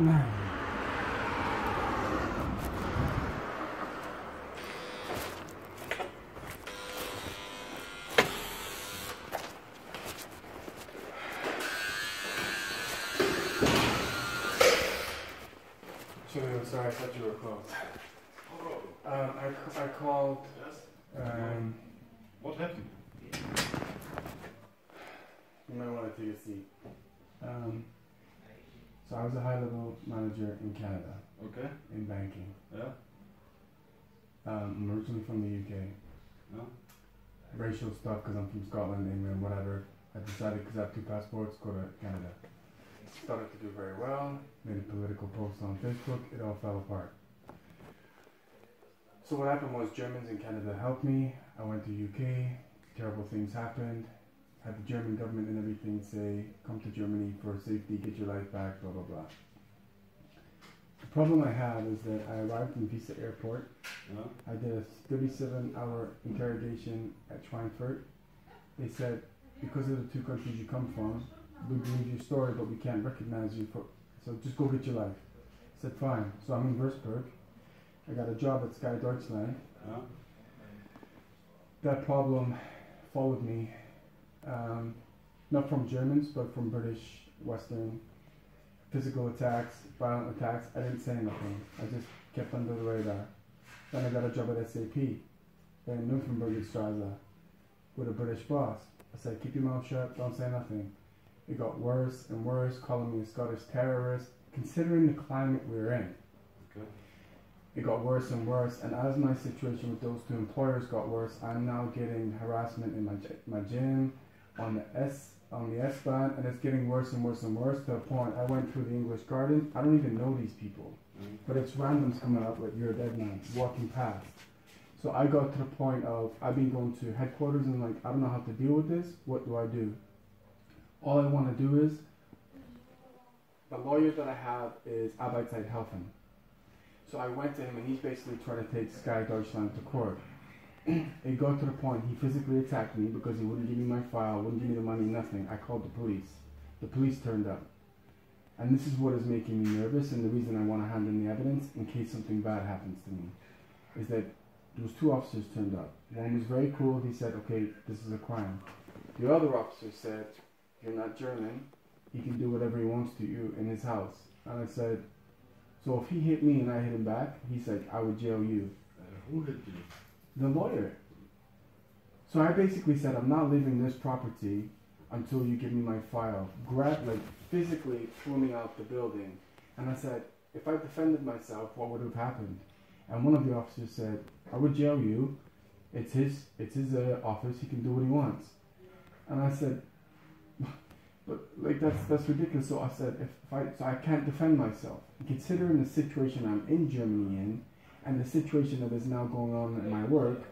I'm sorry, I thought you were closed. I called. Yes. What happened? You might want to take a seat. So I was a high-level manager in Canada. Okay. In banking. Yeah. I'm originally from the UK. Yeah. Racial stuff because I'm from Scotland, England, whatever. I decided because I have 2 passports, go to Canada. Started to do very well. Made a political post on Facebook. It all fell apart. So what happened was Germans in Canada helped me. I went to UK. Terrible things happened. Had the German government and everything say, come to Germany for safety, get your life back, blah, blah, blah. The problem I have is that I arrived in Visa Airport. Yeah. I did a 37-hour interrogation at Schweinfurt. They said, because of the 2 countries you come from, we believe your story, but we can't recognize you, so just go get your life. I said, fine. So I'm in Würzburg. I got a job at Sky Deutschland. Yeah. That problem followed me. Not from Germans, but from British, Western, physical attacks, violent attacks. I didn't say anything. I just kept under the radar. Then I got a job at SAP in Nymphenburgerstraße with a British boss. I said, keep your mouth shut, don't say nothing. It got worse and worse, calling me a Scottish terrorist, considering the climate we were in. Okay. It got worse and worse, and as my situation with those 2 employers got worse, I'm now getting harassment in my gym, on the S-Bahn, and it's getting worse and worse and worse to a point I went through the English Garden. I don't even know these people, but it's randoms coming up like you're a dead man, walking past. So I got to the point of, I've been going to headquarters and like, I don't know how to deal with this, what do I do? All I want to do is, the lawyer that I have is Arbeitszeithelfen. So I went to him and he's basically trying to take Sky Deutschland to court. It got to the point he physically attacked me because he wouldn't give me my file, wouldn't give me the money, nothing. I called the police. The police turned up. And this is what is making me nervous, and the reason I want to hand in the evidence in case something bad happens to me, is that those 2 officers turned up. One was very cool. He said, okay, this is a crime. The other officer said, you're not German. He can do whatever he wants to you in his house. And I said, so if he hit me and I hit him back, he said, I would jail you. Who hit you? The lawyer. So I basically said, I'm not leaving this property until you give me my file. Physically threw me out the building. And I said, if I defended myself, what would have happened? And one of the officers said, I would jail you. It's his office. He can do what he wants. And I said, but like that's ridiculous. So I said, so I can't defend myself. Considering the situation I'm in Germany in, and the situation that is now going on in my work,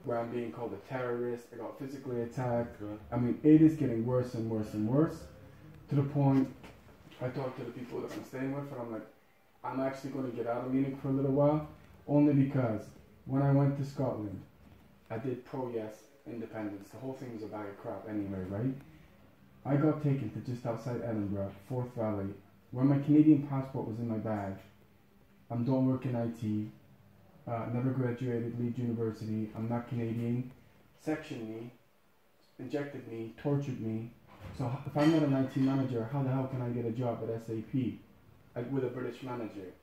where I'm being called a terrorist, I got physically attacked. I mean, it is getting worse and worse and worse, to the point I talk to the people that I'm staying with, and I'm like, I'm actually going to get out of Munich for a little while, only because when I went to Scotland, I did pro-yes independence. The whole thing was a bag of crap anyway, right? I got taken to just outside Edinburgh, Forth Valley, where my Canadian passport was in my bag. Don't work in IT. Never graduated Leeds University. I'm not Canadian. Sectioned me, injected me, tortured me. So if I'm not an IT manager, how the hell can I get a job at SAP, like with a British manager?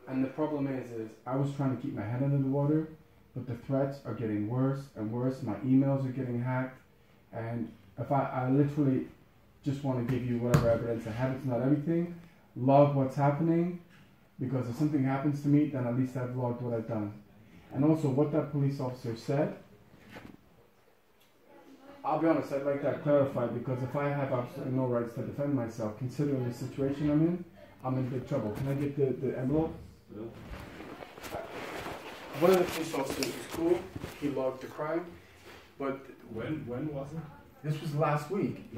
And the problem is I was trying to keep my head under the water, but the threats are getting worse and worse. My emails are getting hacked, and if I literally just want to give you whatever evidence I have, it's not everything. Log what's happening, because if something happens to me, then at least I've logged what I've done. And also what that police officer said, I'll be honest, I'd like that clarified, because if I have absolutely no rights to defend myself, considering the situation I'm in big trouble. Can I get the envelope? Yeah. One of the police officers was cool. He logged the crime, but when was it? This was last week.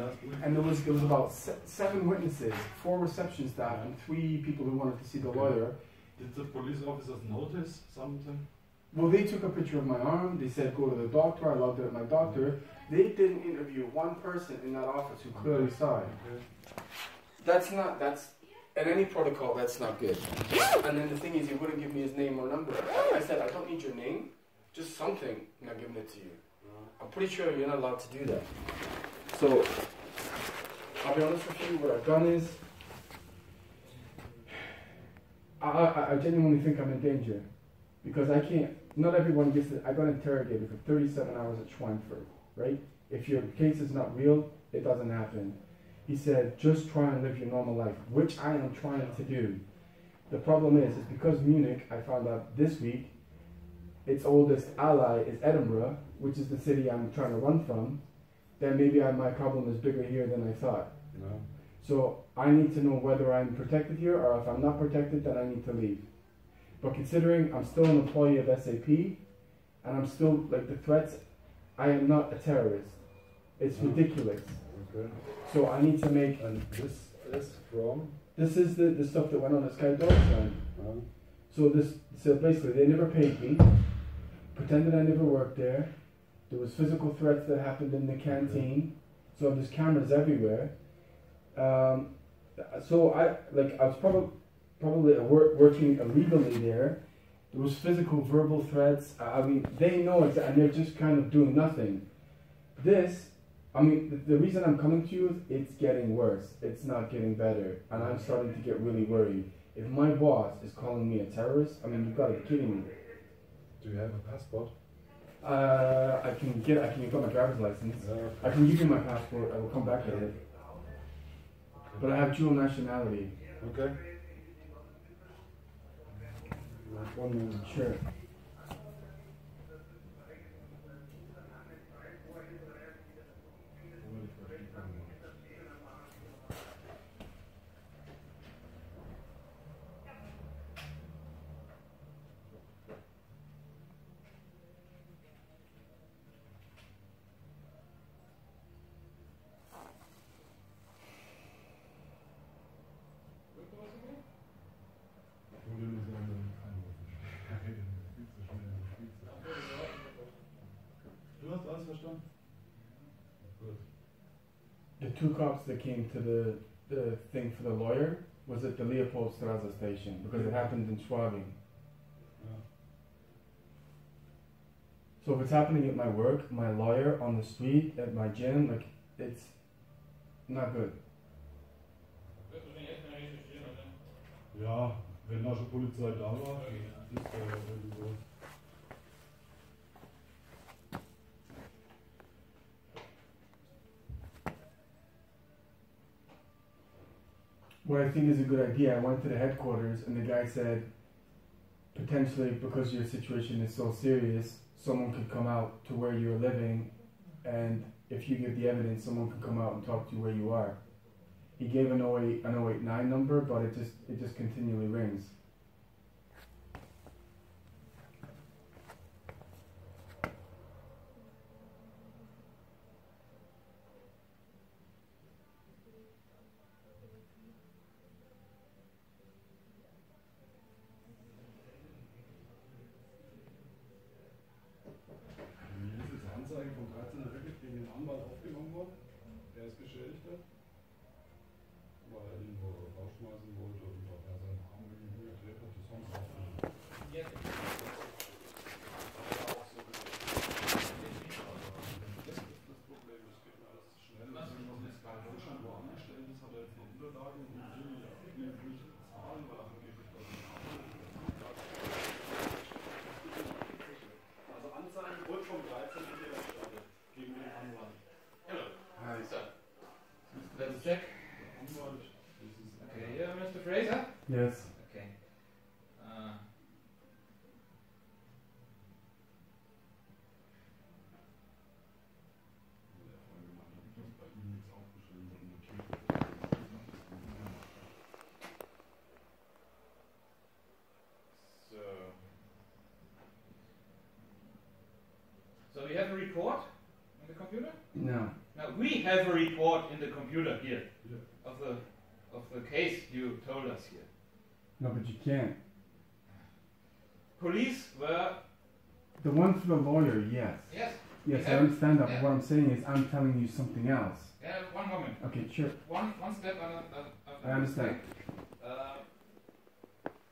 And there was about 7 witnesses, 4 reception staff, and 3 people who wanted to see the lawyer. Did the police officers notice something? Well, they took a picture of my arm. They said, go to the doctor. I logged it at my doctor. They didn't interview one person in that office who clearly saw it. That's in any protocol, that's not good. And then the thing is, he wouldn't give me his name or number. I said, I don't need your name, just something, and I'm giving it to you. I'm pretty sure you're not allowed to do that. So, I'll be honest with you, what I've done is, I genuinely think I'm in danger. Because I can't, not everyone gets it. I got interrogated for 37 hours at Schweinfurt, right? If your case is not real, it doesn't happen. He said, just try and live your normal life, which I am trying to do. The problem is because Munich, I found out this week, its oldest ally is Edinburgh, which is the city I'm trying to run from, then maybe my problem is bigger here than I thought. No. So I need to know whether I'm protected here, or if I'm not protected, then I need to leave. But considering I'm still an employee of SAP, and I'm still, like, the threats, I am not a terrorist. It's ridiculous. Okay. So I need to make... And this is from? This is the stuff that went on at Sky Deutschland. So basically, they never paid me, pretended I never worked there. There was physical threats that happened in the canteen. So there's cameras everywhere. So I was probably working illegally there. There was physical, verbal threats. I mean, they know it, and they're just kind of doing nothing. The reason I'm coming to you is it's getting worse. It's not getting better, and I'm starting to get really worried. If my boss is calling me a terrorist, I mean, you've got to be kidding me. Do you have a passport? I can get my driver's license. Okay. I can give you my passport. I will come back with it. Okay. But I have dual nationality. Okay. One moment. Sure. Du hast alles verstanden? Gut. The two cops that came to the thing for the lawyer was at the Leopoldstrasse station because it happened in Schwabing. Yeah. So if it's happening at my work, my lawyer on the street, at my gym, like, it's not good. Ja, wenn da schon Polizei da war, ist ja sowieso. What I think is a good idea, I went to the headquarters and the guy said, potentially because your situation is so serious, someone could come out to where you're living, and if you give the evidence, someone could come out and talk to you where you are. He gave an 089 number, but it just continually rings. Wie ist die Anzeige vom 13. wirklich gegen den Anwalt aufgenommen worden? Er ist Geschädigter, weil er ihn rausschmeißen wollte und weil er seinen Arm irgendwie geklebt hat, die Songs aufgenommen. Das Problem ist, geht mir alles zu schnell. Das ist noch nicht bei Deutschland wo angestellt ist, hat er jetzt noch Unterlagen und will nicht bezahlen, weil er angeblich bei den Also Anzeige wurde vom 13. hier erstattet gegen den Anwalt. Hello. Hi. So, let's check. Anwalt, das ist Okay, here, Mr. Fraser. Yes. Okay. So we have a report in the computer? No. Now we have a report in the computer here Yeah. of the case you told us here. No, but you can't. Police were The one for the lawyer, yes. yes. Yes, I Yeah. understand that, Yeah. but what I'm saying is I'm telling you something else. Yeah, one moment. Okay, sure. One step on I understand.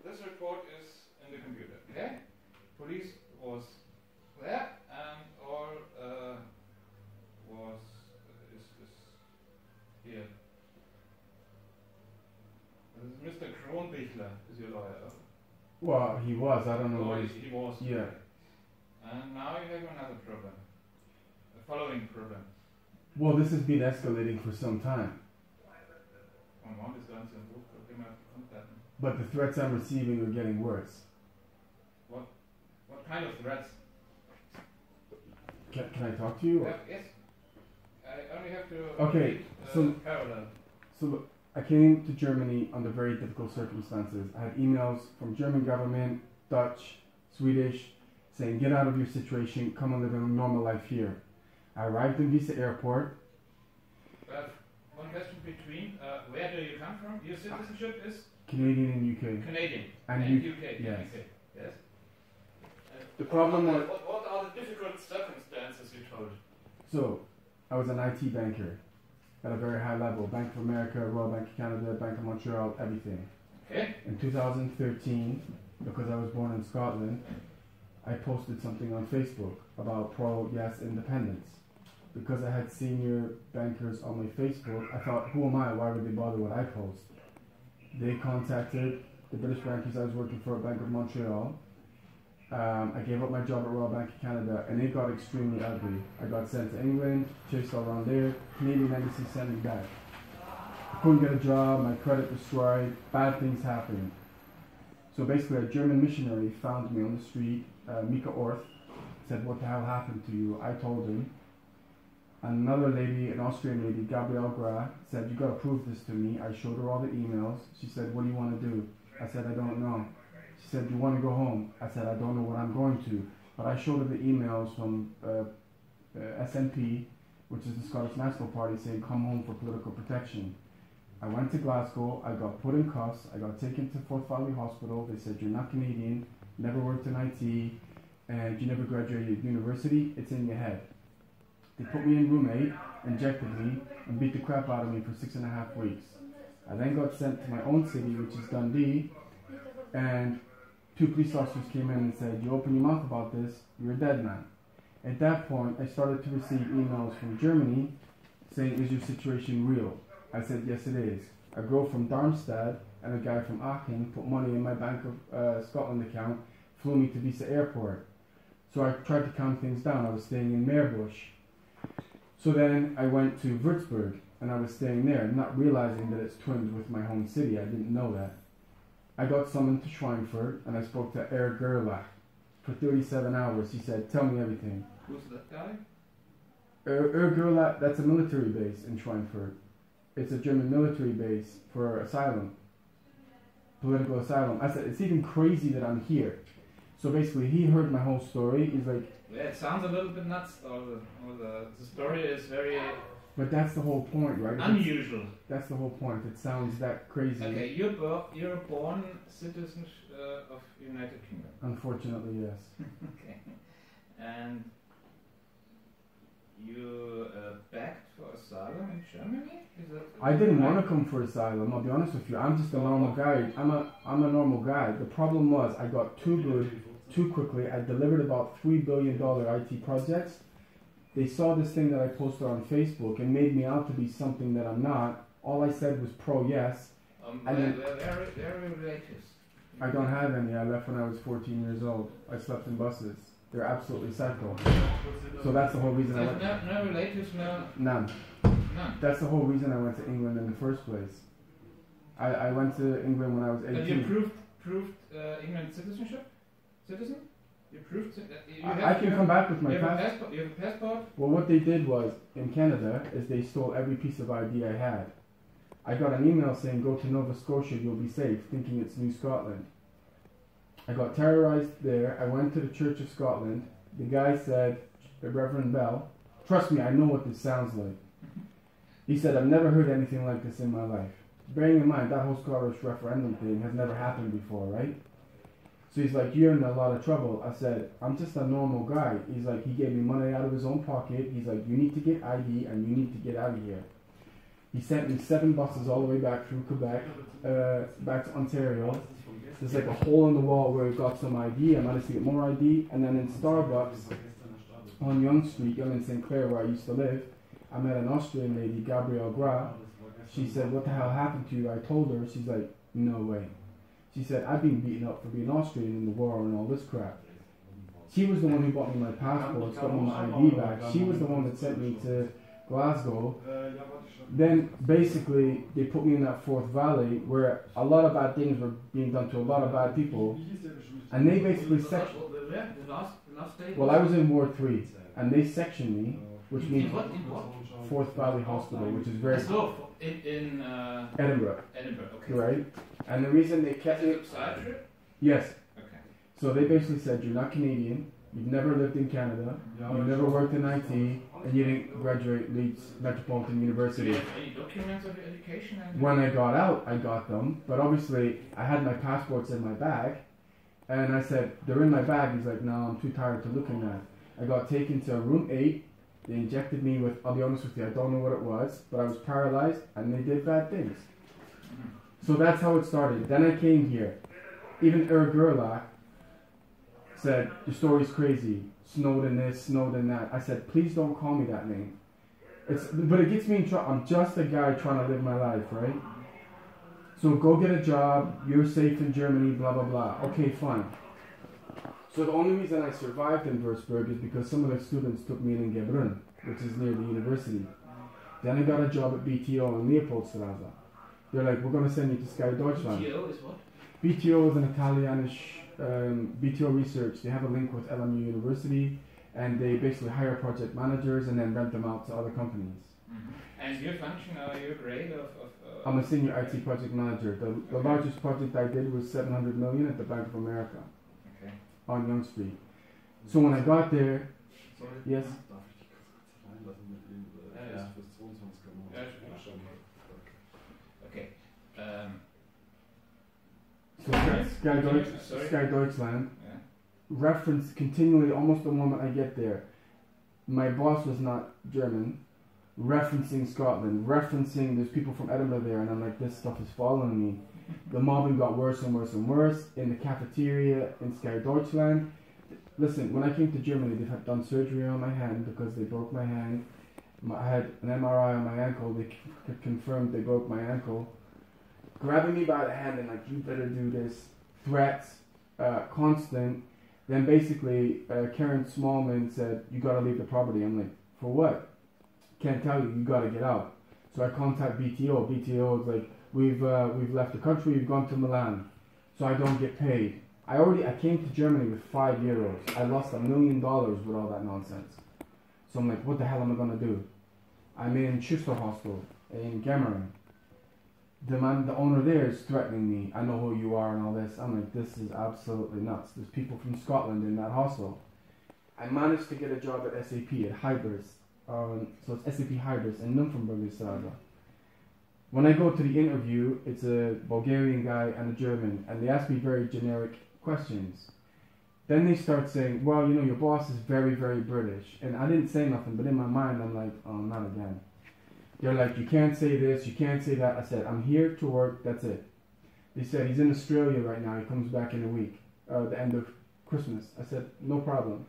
this report is in the computer. Okay? Police was there and all is here. This is Mr. Kronbichler is your lawyer. Well, he was. I don't know what he's... He was. Yeah. And now you have another problem. A following problem. Well, this has been escalating for some time. But the threats I'm receiving are getting worse. What kind of threats? Can I talk to you? Yes. I only have to Okay, read, parallel. So look, I came to Germany under very difficult circumstances. I had emails from German government, Dutch, Swedish, saying get out of your situation, come and live a normal life here. I arrived in Visa Airport. One question between, where do you come from? Your citizenship is? Canadian and UK. Canadian and UK. Yes. UK. Yes. The problem was... What are the difficult circumstances you told? So, I was an IT banker at a very high level. Bank of America, Royal Bank of Canada, Bank of Montreal, everything. Okay. In 2013, because I was born in Scotland, I posted something on Facebook about pro-yes independence. Because I had senior bankers on my Facebook, I thought, who am I? Why would they bother what I post? They contacted the British bankers I was working for at Bank of Montreal. I gave up my job at Royal Bank of Canada, and it got extremely ugly. I got sent to England, chased all around there. Canadian embassy sent me back. I couldn't get a job, my credit destroyed, bad things happened. So basically a German missionary found me on the street, Mika Orth, said, what the hell happened to you? I told him. Another lady, an Austrian lady, Gabrielle Gra, said, you got to prove this to me. I showed her all the emails. She said, what do you want to do? I said, I don't know. She said, you want to go home? I said, I don't know what I'm going to. But I showed her the emails from SNP, which is the Scottish National Party, saying, come home for political protection. I went to Glasgow. I got put in cuffs. I got taken to Forth Valley Hospital. They said, you're not Canadian, never worked in IT, and you never graduated university. It's in your head. They put me in room 8, injected me, and beat the crap out of me for 6.5 weeks. I then got sent to my own city, which is Dundee, and 2 police officers came in and said, you open your mouth about this, you're a dead man. At that point, I started to receive emails from Germany saying, is your situation real? I said, yes it is. A girl from Darmstadt and a guy from Aachen put money in my Bank of Scotland account, flew me to Visa Airport. So I tried to calm things down. I was staying in Meerbusch. So then I went to Würzburg, and I was staying there, not realizing that it's twinned with my home city. I didn't know that. I got summoned to Schweinfurt, and I spoke to Herr Gerlach for 37 hours. He said, tell me everything. Who's that guy? Herr Gerlach, that's a military base in Schweinfurt. It's a German military base for asylum, political asylum. I said, it's even crazy that I'm here. So basically, he heard my whole story. He's like... Yeah, it sounds a little bit nuts. The story is very... But that's the whole point, right? Unusual. That's the whole point. It sounds that crazy. Okay, you're a born citizen of United Kingdom. Unfortunately, yes. Okay. And you begged for asylum in Germany? I didn't want to come for asylum, I'll be honest with you. I'm just a normal guy. I'm a normal guy. The problem was I got too good too quickly. I delivered about $3 billion IT projects. They saw this thing that I posted on Facebook and made me out to be something that I'm not. All I said was pro-yes. They're relatives. I don't have any. I left when I was 14 years old. I slept in buses. They're absolutely psycho. So that's the whole reason I went. No relatives, no. None. That's the whole reason I went to England in the first place. I went to England when I was 18. But you proved England citizenship? Citizen? You proved I can come back with my passport. You have a passport? Well, what they did was, in Canada, is they stole every piece of ID I had. I got an email saying, go to Nova Scotia, you'll be safe, thinking it's New Scotland. I got terrorized there. I went to the Church of Scotland. The guy said, Reverend Bell, trust me, I know what this sounds like. He said, I've never heard anything like this in my life. Bearing in mind, that whole Scottish referendum thing has never happened before, right? So he's like, you're in a lot of trouble. I said, I'm just a normal guy. He's like, he gave me money out of his own pocket. He's like, you need to get ID and you need to get out of here. He sent me 7 buses all the way back through Quebec, back to Ontario. There's like a hole in the wall where I got some ID. I managed to get more ID. And then in Starbucks on Yonge Street, Yonge and St. Clair, where I used to live, I met an Austrian lady, Gabrielle Gra. She said, "What the hell happened to you?" I told her. She's like, "No way." She said, "I've been beaten up for being Austrian in the war and all this crap." She was the one who bought me my passport, got me my ID back. She was the one that sent me to Glasgow. Then basically they put me in that Forth Valley where a lot of bad things were being done to a lot of bad people, and they basically sectioned. Well, I was in Ward 3, and they sectioned me, which means Forth Valley Hospital, which is very in Edinburgh. Edinburgh, okay. Right, and the reason they kept me. Yes. Okay. So they basically said, "You're not Canadian. You've never lived in Canada. You've never worked in IT, and you didn't graduate Leeds Metropolitan University." Do you have any documents of your education? When I got out, I got them, but obviously I had my passports in my bag, and I said, "They're in my bag." He's like, "No, I'm too tired to look in that." I got taken to room 8. They injected me with, I'll be honest with you, I don't know what it was, but I was paralyzed, and they did bad things. So that's how it started. Then I came here. Even Gerlach said, "Your story's crazy. Snowden this, Snowden that." I said, "Please don't call me that name." But it gets me in trouble. I'm just a guy trying to live my life, right? So go get a job. You're safe in Germany, blah, blah, blah. Okay, fine. So the only reason I survived in Würzburg is because some of the students took me in Gebrunn, which is near the university. Then I got a job at BTO in Leopoldstraße. They're like, "We're going to send you to Sky Deutschland." BTO is what? BTO is an Italianish BTO research. They have a link with LMU University, and they basically hire project managers and then rent them out to other companies. Mm-hmm. And your function or your grade of I'm a senior IT project manager. The largest project I did was 700 million at the Bank of America. Okay. On Yonge Street. So when I got there, yes. Okay. So Sky Deutschland reference continually, almost the moment I get there. My boss was not German, referencing Scotland, referencing there's people from Edinburgh there, and I'm like, this stuff is following me. The mobbing got worse and worse and worse in the cafeteria in Sky Deutschland. Listen, when I came to Germany, they had done surgery on my hand because they broke my hand. I had an MRI on my ankle. They confirmed they broke my ankle. Grabbing me by the hand and like, "You better do this." Threats, constant. Then basically, Karen Smallman said, "You gotta leave the property." I'm like, "For what?" "Can't tell you. You gotta get out." So I contact BTO. BTO is like, We've left the country. We've gone to Milan, so I don't get paid. I came to Germany with €5. I lost $1 million with all that nonsense. So I'm like, what the hell am I gonna do? I'm in Schuster Hostel in Gemmering. The owner there is threatening me. "I know who you are" and all this. I'm like, this is absolutely nuts. There's people from Scotland in that hostel. I managed to get a job at SAP at Hybris. So it's SAP Hybris in Nymphenburgerstraße. When I go to the interview, it's a Bulgarian guy and a German, and they ask me very generic questions. Then they start saying, "Well, you know, your boss is very, very British." And I didn't say nothing, but in my mind, I'm like, "Oh, not again." They're like, "You can't say this, you can't say that." I said, "I'm here to work, that's it." They said, "He's in Australia right now, he comes back in a week, the end of Christmas." I said, "No problem."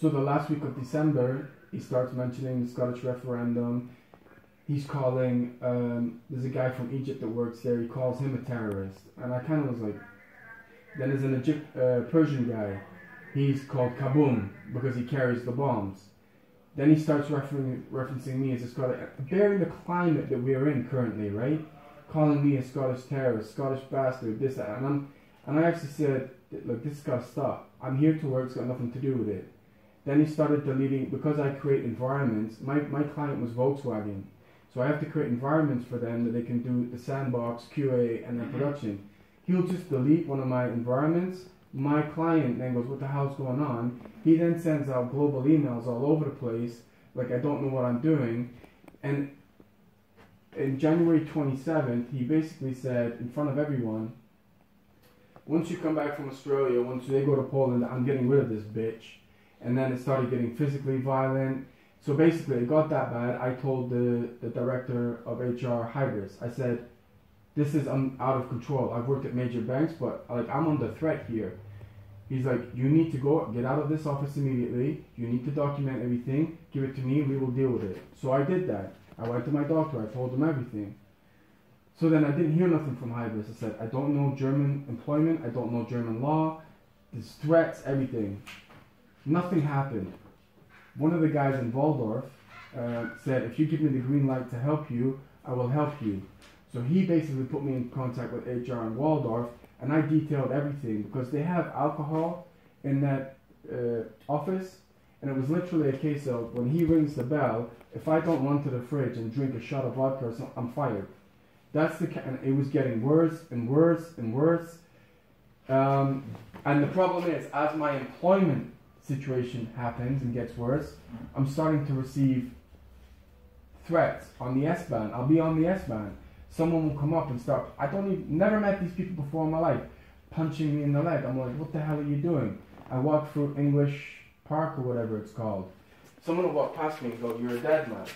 So the last week of December, he starts mentioning the Scottish referendum. He's calling, there's a guy from Egypt that works there, he calls him a terrorist. And I kind of was like, then there's an Persian guy, he's called Kaboom, because he carries the bombs. Then he starts referencing me as a Scottish, bearing the climate that we're in currently, right? Calling me a Scottish terrorist, Scottish bastard, this, that. And I actually said, "Look, this has got to stop. I'm here to work, it's got nothing to do with it." Then he started deleting, because I create environments, my client was Volkswagen. So I have to create environments for them that they can do the sandbox, QA, and then production. He'll just delete one of my environments. My client then goes, "What the hell's going on?" He then sends out global emails all over the place, like I don't know what I'm doing. And in January 27th, he basically said in front of everyone, "Once you come back from Australia, once they go to Poland, I'm getting rid of this bitch." And then it started getting physically violent. So basically, it got that bad. I told the director of HR, Hybris, I said, this is out of control. I've worked at major banks, but like I'm under threat here. He's like, you need to go, get out of this office immediately. You need to document everything. Give it to me. We will deal with it. So I did that. I went to my doctor. I told him everything. So then I didn't hear nothing from Hybris. I said, I don't know German employment. I don't know German law. There's threats, everything. Nothing happened. One of the guys in Waldorf said, if you give me the green light to help you, I will help you. So he basically put me in contact with HR in Waldorf, and I detailed everything because they have alcohol in that office, and it was literally a case of when he rings the bell, if I don't run to the fridge and drink a shot of vodka or something, I'm fired. That's and it was getting worse and worse and worse. And the problem is, as my employment situation happens and gets worse, I'm starting to receive threats on the S-Bahn. I'll be on the S-Bahn. Someone will come up and start, never met these people before in my life, punching me in the leg. I'm like, what the hell are you doing? I walk through English Park or whatever it's called. Someone will walk past me and go, you're a dead man.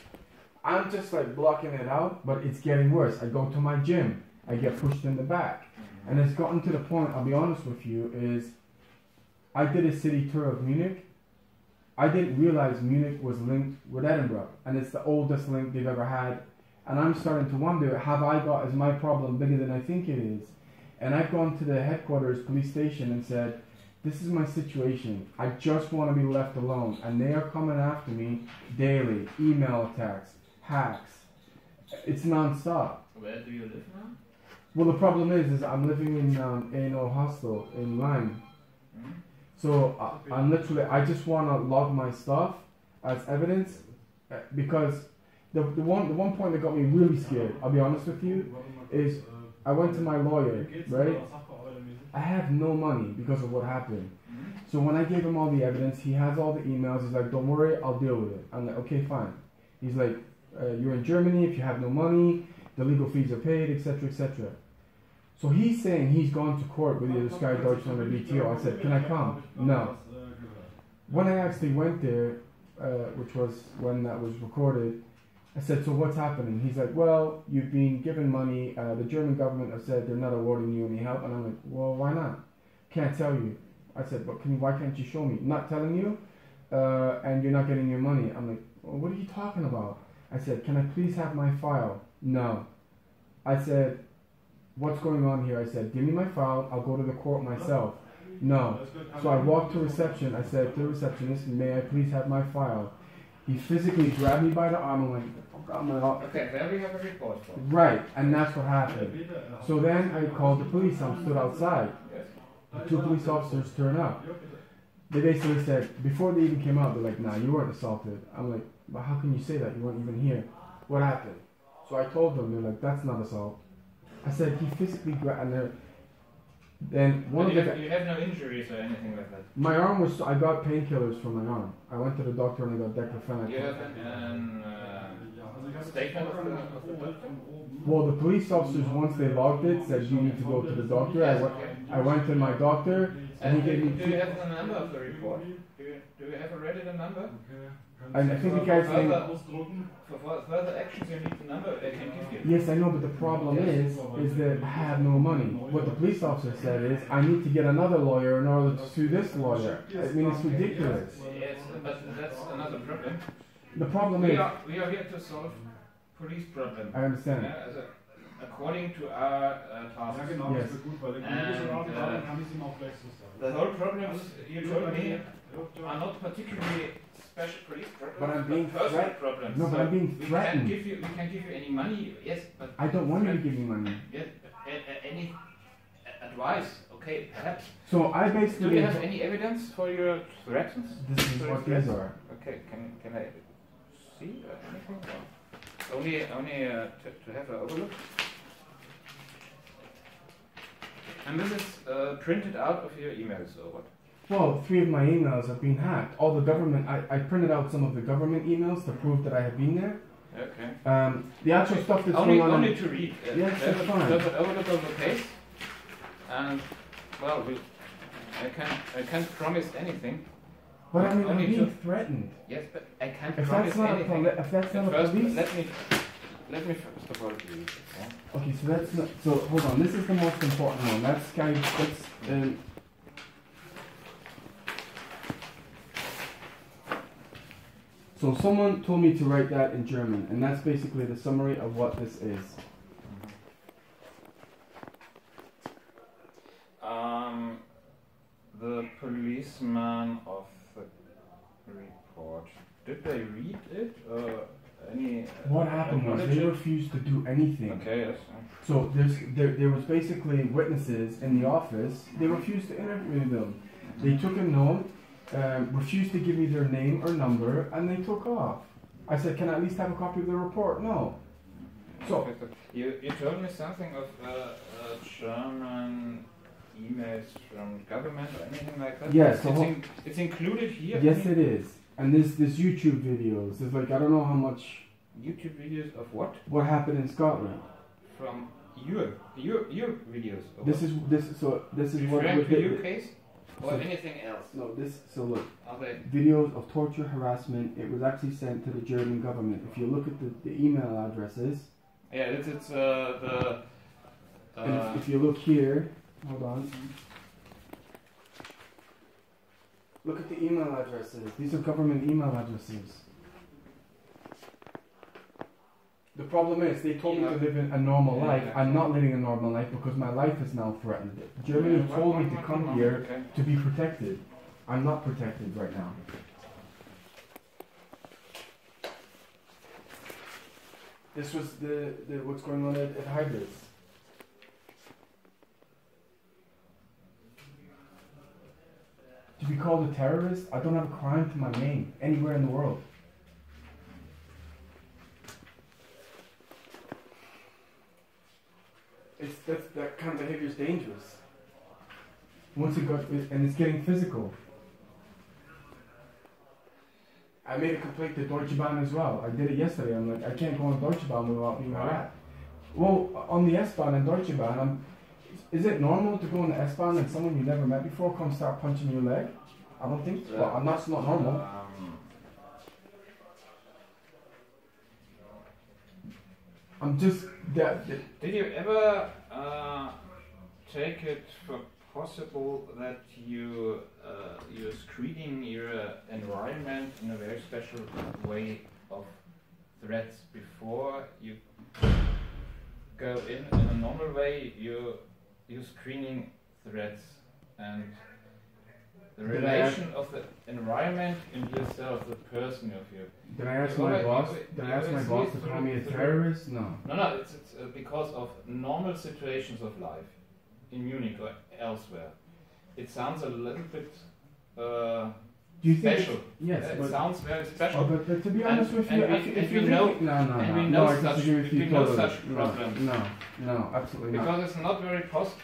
I'm just like blocking it out, but it's getting worse. I go to my gym. I get pushed in the back. And it's gotten to the point, I'll be honest with you, is I did a city tour of Munich. I didn't realize Munich was linked with Edinburgh. And it's the oldest link they've ever had. And I'm starting to wonder, is my problem bigger than I think it is? And I've gone to the headquarters police station and said, this is my situation. I just want to be left alone. And they are coming after me daily. Email attacks, hacks. It's non-stop. Where do you live now? Well, the problem is I'm living in A&O Hostel in Lyme. Mm-hmm. So I just want to log my stuff as evidence because the one point that got me really scared, I'll be honest with you, is I went to my lawyer, right? I have no money because of what happened. So when I gave him all the evidence, he has all the emails. He's like, don't worry, I'll deal with it. I'm like, okay, fine. He's like, you're in Germany, if you have no money, the legal fees are paid, etc., etc. So he's saying he's gone to court with either Sky Deutschland or BTO. I said, can I come? No. When I actually went there, which was when that was recorded, I said, so what's happening? He's like, well, you've been given money. The German government has said they're not awarding you any help. And I'm like, well, why not? Can't tell you. I said, but why can't you show me? Not telling you, and you're not getting your money. I'm like, well, what are you talking about? I said, can I please have my file? No. I said, what's going on here? I said, give me my file. I'll go to the court myself. No. So I walked to reception. I said to the receptionist, may I please have my file? He physically grabbed me by the arm and went, okay, then we have a report for. Right, and that's what happened. So then I called the police. I stood outside. The two police officers turned up. They basically said, before they even came out, they're like, nah, you weren't assaulted. I'm like, but how can you say that? You weren't even here. What happened? So I told them, they're like, that's not assault. I said, he physically grabbed, and then one of the... You have no injuries or anything like that? My arm was... I got painkillers for my arm. I went to the doctor and I got diclofenac. You have a statement of the doctor? Well, the police officers, once they logged it, said you need to go to the doctor. Yes, I went to my doctor and he gave me... Do you have the number of the report? Do you have already the number? And I think the guy's saying... For further actions you need the number, they can give you. Yes, I know, but the problem is that I have no money. What the police officer said is, I need to get another lawyer in order to sue this lawyer. I mean, it's ridiculous. Yes, but that's another problem. The problem is... We are here to solve police problems. I understand. According to our tasks. Yes. The whole problems you told me are not particularly special police problems, but I'm being personal problems. No, but I'm being threatened. We can't give you any money, yes, but... I don't want you to give me money. Yes, any advice, okay, perhaps. So I basically... Do you have any evidence for your threats? This is what these are. Okay, can I see anything? Or only to have an overlook? And this is printed out of your emails or what? Well, 3 of my emails have been hacked. All the government, I printed out some of the government emails to prove that I have been there. Okay. The actual stuff that's going on... Only to read. Yes, that's fine. Have an overlook of the case. And, well, I can't promise anything. But I mean, I'm Only being to- threatened. Yes, but I can't If promise that's not a anything. if that's not a First, police. let me first of all read. Yeah? Okay, so that's not. So hold on. This is the most important one. That's guy. That's. So someone told me to write that in German, and that's basically the summary of what this is. The policeman of the report. Did they read it? Any? What happened was they refused to do anything. Okay. Yes. So there was basically witnesses in the office. They refused to interview them. They took a note, refused to give me their name or number, and they took off. I said, "Can I at least have a copy of the report?" No. So you told me something of German emails from government or anything like that. yes, It's included here. yes, it is. And there's YouTube videos. There's like I don't know how much. YouTube videos of what? What happened in Scotland? From your videos. Or This what? is what Referring what to they- your case or so- anything else? No, this. So look. Are they? Videos of torture, harassment. It was actually sent to the German government. If you look at the email addresses, Yeah, it's the. and if you look here, hold on. Look at the email addresses. These are government email addresses. The problem is, they told me to live in a normal life. I'm not living a normal life because my life is now threatened. Germany told me to come here Okay. to be protected. I'm not protected right now. This was the what's going on at Hybrids. To be called a terrorist, I don't have a crime to my name anywhere in the world. That kind of behavior is dangerous. Once it got, and it's getting physical. I made a complaint to Deutsche Bahn as well. I did it yesterday. I'm like, I can't go on Deutsche Bahn without being harassed. Well, on the S-Bahn and Deutsche Bahn, is it normal to go on the S-Bahn and someone you never met before come start punching your leg? I don't think so. Well, that's not normal. I'm just that. Did you ever take it for possible that you're screening your environment in a very special way of threats before you go in a normal way? You're screening threats and the relation of the environment and yourself, the person of you. Did I ask my boss? Did I ask my boss to call me a terrorist? No. No, it's because of normal situations of life in Munich or elsewhere. It sounds a little bit Do you think special. Yes, It but, sounds very special. but to be honest with you, if you know, no, I disagree with you totally. such problems. No, absolutely not. Because it's not very possible.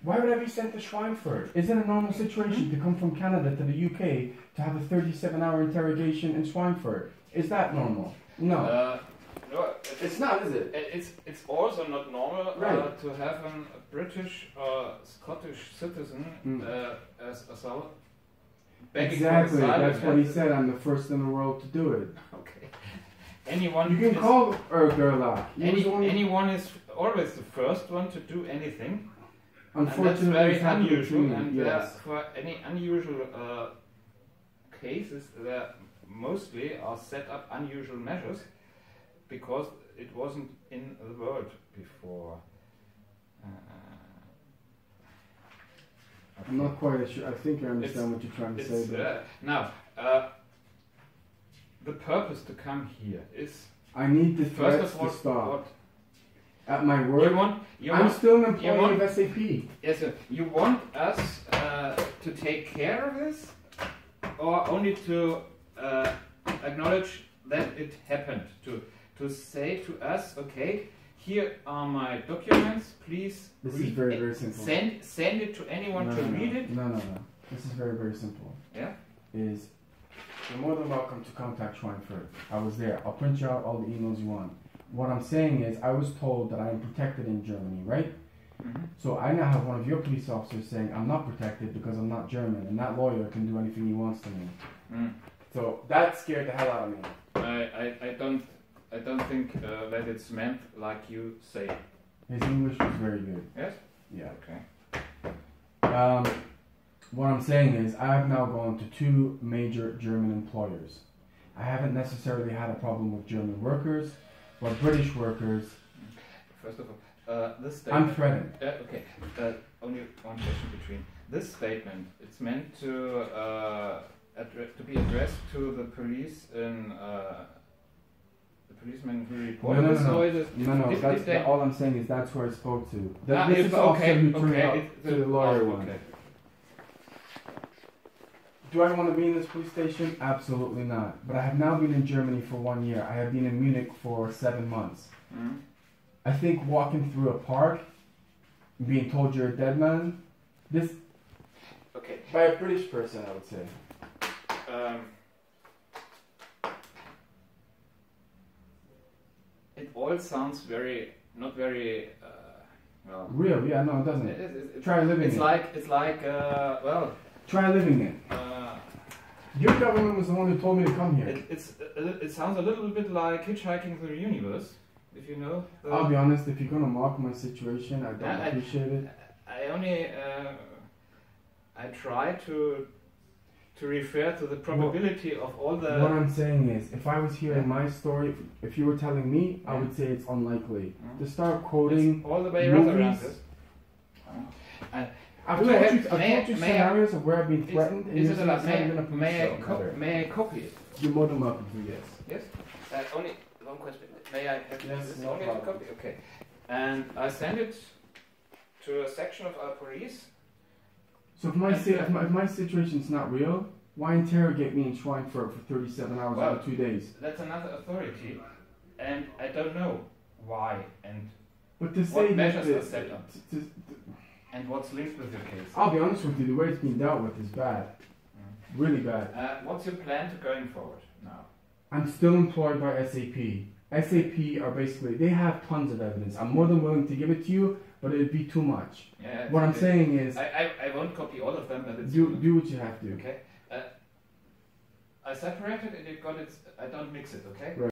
Why would I be sent to Schweinfurt? Is it a normal situation to come from Canada to the UK to have a 37-hour interrogation in Schweinfurt? Is that normal? No. No, It's not, is it? It's also not normal Right. to have a British or Scottish citizen as assault. Exactly, that's what he said. I'm the first in the world to do it. Okay. Anyone You can call Gerlach. anyone is always the first one to do anything. Unfortunately, and that's very it's happened unusual. to me, And yes. for any unusual cases, there mostly are set up unusual measures because it wasn't in the world before. I'm not quite sure. I think I understand what you're trying to say. But now, the purpose to come here is I need the first threats of all to stop. what At my work, I'm still an employee of SAP. Yes, sir. You want us to take care of this, or only to acknowledge that it happened? To say to us, okay, here are my documents. Please This read is very, it. very simple. Send it to anyone to read it. No. This is very, very simple. Yeah. Is you're more than welcome to contact Schweinfurt. I was there. I'll print you out all the emails you want. What I'm saying is, I was told that I am protected in Germany, right? Mm-hmm. So I now have one of your police officers saying I'm not protected because I'm not German, and that lawyer can do anything he wants to me. So that scared the hell out of me. I don't think that it's meant like you say. His English was very good. Yes? Yeah. Okay. What I'm saying is I have now gone to 2 major German employers. I haven't necessarily had a problem with German workers, but British workers. First of all, this statement. I'm threatened. Okay. Only one question between. This statement, it's meant to be addressed to the police in the policeman who reported this. No. All I'm saying is that's who I spoke to. Ah, This is the officer who turned up to to the lawyer one. Okay. Do I want to be in this police station? Absolutely not. But I have now been in Germany for 1 year. I have been in Munich for 7 months. Mm. I think walking through a park, being told you're a dead man, this Okay. by a British person, I would say. It all sounds not very well. Real, yeah, no, it doesn't. Try living it's it. It's like well. Try living it. Your government was the one who told me to come here. It sounds a little bit like hitchhiking through the universe, if you know. I'll be honest, if you're gonna mock my situation, I don't appreciate it. I only I try to refer to the probability of all the. What I'm saying is, if I was hearing my story, if you were telling me, I would say it's unlikely. To start quoting it's all the way movies, around this. I've told you scenarios of where I've been threatened, and is you're it allowed? saying it's not even a May I copy it? You're more than welcome to, yes. Yes. Only one question. May I have Yes, this no only problem. a copy? Okay. And I send it to a section of our police. So if my situation's not real, why interrogate me in Schweinfurt for 37 hours Well, over 2 days? That's another authority, and I don't know why and But to what say that, measures are set up to- and what's linked with your case. I'll be honest with you, the way it's been dealt with is bad. Really bad. What's your plan to going forward now? I'm still employed by SAP. SAP are basically, they have tons of evidence. I'm more than willing to give it to you, but it'd be too much. Yeah, What I'm saying is, I won't copy all of them, but it's do what you have to. okay. I separate it and you got it. I don't mix it. Okay. Right.